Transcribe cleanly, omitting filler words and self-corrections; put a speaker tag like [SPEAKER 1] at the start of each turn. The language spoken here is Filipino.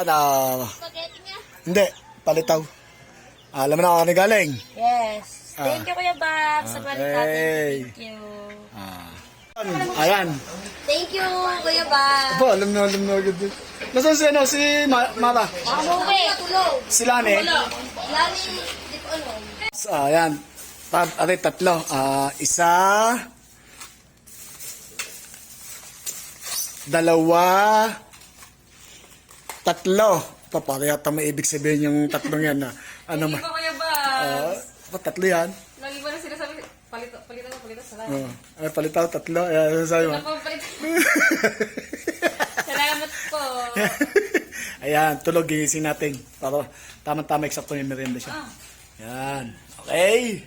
[SPEAKER 1] Spaghetti nga.
[SPEAKER 2] Hindi, palitaw. Alam mo na ako galing.
[SPEAKER 1] Yes. Thank you, Kuya Bob, sa balik natin.
[SPEAKER 2] Hey.
[SPEAKER 1] Thank you.
[SPEAKER 2] Ayan.
[SPEAKER 1] Thank you, Kuya Bob.
[SPEAKER 2] Aba, alam na agad. Nasaan si, ano, si Mara?
[SPEAKER 1] Umuwi.
[SPEAKER 2] Si Lani?
[SPEAKER 1] Lani, di ko ano.
[SPEAKER 2] Ayan. Tatlo. Isa. Dalawa. Tatlo. Para yata may ibig sabihin yung tatlong yan na. Ano
[SPEAKER 3] Hindi
[SPEAKER 2] ma?
[SPEAKER 3] pa Kuya Bas.
[SPEAKER 2] Tatlo yan.
[SPEAKER 3] Lagi ba na sinasabi, palitan, salamat.
[SPEAKER 2] Ay, palitaw, tatlo. Ayan, sabi mo.
[SPEAKER 3] Ano po, palitan? Salamat po.
[SPEAKER 2] Ayan, tulog, gigising natin. Para tama-tama, eksakto yung merienda siya. Ayan. Okay.